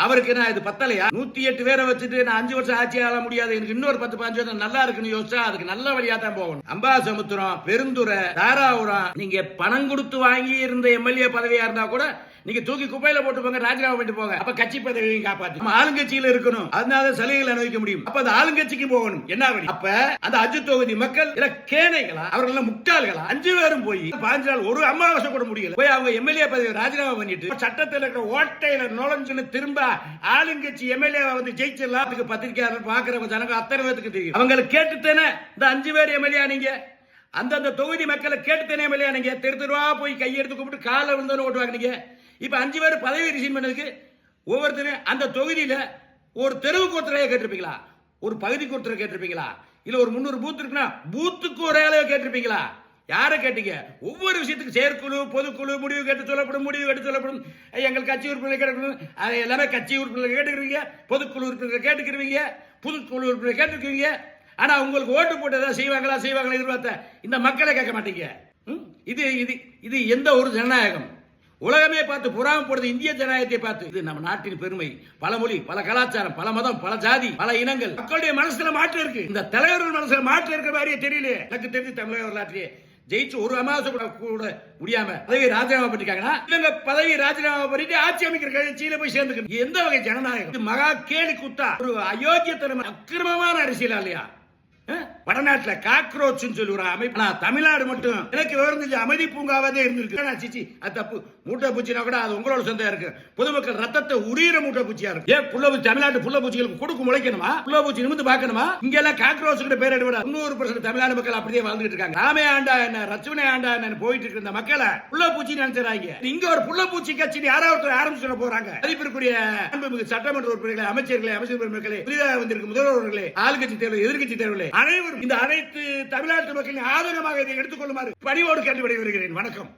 அவருக்கு நான் இது பத்தலையா? 108 பேரை வச்சுட்டு நான் 5 வருஷம் ஆட்சி ஆள முடியாது, எனக்கு இன்னொரு 10-15 வருஷம் நல்லா இருக்குன்னு யோசிச்சா அதுக்கு நல்ல வழியா தான் போகணும். அம்பாசமுத்திரம், பெருந்துறை, தாராபுரம், நீங்க பணம் கொடுத்து வாங்கி இருந்த எம்எல்ஏ பதவியா இருந்தா கூட நீங்க தூக்கி குப்பையில போட்டு போங்க, ராஜினாமா பண்ணிட்டு போங்க. அப்ப கட்சி பதவியையும் காப்பாத்தி ஆளுங்கட்சியில இருக்கணும், அதனால சலுகைகள் அனுபவிக்க முடியும். அப்ப அந்த ஆளுங்கட்சிக்கு போகணும். என்ன வழி? அப்ப அந்த அஜித் தொகுதி மக்கள் கேணைகளா, அவர்கள் முட்டாள்களா? 5 பேரும் போய் 15 நாள் ஒரு அமாவாசை கூட முடியல, போய் அவங்க எம்எல்ஏ பதவி ராஜினாமா பண்ணிட்டு சட்டத்தில் இருக்கிற ஓட்டையில நுழைஞ்சுன்னு திரும்ப ஆளுங்கட்சி எம்எல்ஏ வந்து ஜெயிச்சிடலாம். அதுக்கு பத்திரிகையாளர் பாக்குற ஜனங்க அத்தனை பேருக்கு தெரியும். அவங்களை கேட்டுத்தானே இந்த 5 பேர் எம்எல்ஏ நீங்க அந்த தொகுதி மக்களை கேட்டுத்தானே எம்எல்ஏ நீங்க தெருவா போய் கையெடுத்து கூப்பிட்டு காலை விழுந்தோன்னு ஓட்டுவாங்க. நீங்க இப்ப 5 பேர் பதவி ரிசைன் பண்ணதுக்கு ஒவ்வொருத்தரும் அந்த தொகுதியில ஒரு தெருவுக்கு ஒருத்தரையே கேட்டிருப்பீங்களா? ஒரு பகுதிக்கு ஒருத்தரை கேட்டிருப்பீங்களா? இல்ல ஒரு 300 பூத் இருக்குன்னா பூத்துக்கு ஒரு ஆளையோ கேட்டிருப்பீங்களா? யாரை கேட்டீங்க? ஒவ்வொரு விஷயத்துக்கு செயற்குழு, பொதுக்குழு, முடிவு கேட்டு சொல்லப்படும், முடிவு கேட்டு சொல்லப்படும். எங்கள் கட்சி உறுப்பினர்கள் கேட்டுக்கணும், எல்லாமே கட்சி உறுப்பினர்கள் கேட்டுக்கிறீங்க, பொதுக்குழு உறுப்பினர்கள் கேட்டுக்கிறீங்க, புதுக்குழு உறுப்பினர் கேட்டுக்கிறீங்க. ஆனா உங்களுக்கு ஓட்டு போட்டு ஏதாவது செய்வாங்களா எதிர்பார்த்த இந்த மக்களை கேட்க மாட்டீங்க. இது எந்த ஒரு ஜனநாயகம்? உலகமே பார்த்து புறாம போடுறது இந்திய ஜனநாயகத்தை பார்த்து. இது நம்ம நாட்டின் பெருமை. பல மொழி, பல கலாச்சாரம், பல மதம், பல ஜாதி, பல இனங்கள். மக்களுடைய மனசுல மாற்றம் இருக்கு. இந்த தலைவர்கள் மனசுல மாற்றம் இருக்கிற மாதிரியே தெரியல. எனக்கு தெரிஞ்சு தமிழக வரலாற்றிலே ஜெயிச்சு ஒரு அமாவாசை கூட முடியாம பதவி ராஜினாமா பண்ணிருக்காங்கன்னா, இவங்க பதவி ராஜினாமா பண்ணிட்டு ஆட்சி அமைக்கிற கட்சியில போய் சேர்ந்துக்கணும். எந்த வகை ஜனநாயகம்? மகா கேலி கூத்தா, ஒரு அயோக்கியத்தனம், அக்கிரமமான அரசியலா இல்லையா? வடநாட்டுல காக்ரோச் சொல்லுற அமைப்பு, தமிழ்நாடு மட்டும் எனக்கு விவரம் தெரிஞ்ச அமைதி பூங்காவதே இருந்திருக்கு. அது தப்பு. மூட்டை பூச்சினா கூட அது உங்களோட சொந்தம் இருக்கு. பொதுமக்கள் ரத்தத்தை உரியிற மூட்டை பூச்சியா இருக்கு. ஏன் புள்ள பூச்சி தமிழ்நாட்டு புள்ள பூச்சிகளுக்கு கொடுக்கு முளைக்கணுமா? புள்ள பூச்சி நிமிந்து பார்க்கணுமா? இங்க எல்லாம் காக்ரோச் பேர் எடுவிட 90% தமிழ்நாடு மக்கள் அப்படியே வாழ்ந்துட்டு இருக்காங்க. ராமே ஆண்டா என்ன, ரச்சுவனே ஆண்டா என்ன போயிட்டு இருக்க இந்த மக்களை புள்ள பூச்சி நினைச்சாங்க. இங்க ஒரு புள்ள பூச்சி கட்சி யாராவது ஆரம்பிச்சு போறாங்க. மதிப்பிற்குரிய சட்டமன்ற உறுப்பினர்களே, அமைச்சர்களே, அமைச்சர் பெருமக்களே, புதிதாக வந்திருக்கும் முதல்வர்களே, ஆளுங்கட்சி தேர்தல், எதிர்கட்சி தேர்தலே, அனைவரும் இந்த அனைத்து தமிழ்நாட்டு மக்களின் ஆதரவாக இதை எடுத்துக் கொள்ளுமாறு பணிவோடு கேட்டு விடைபெறுகிறேன். வணக்கம்.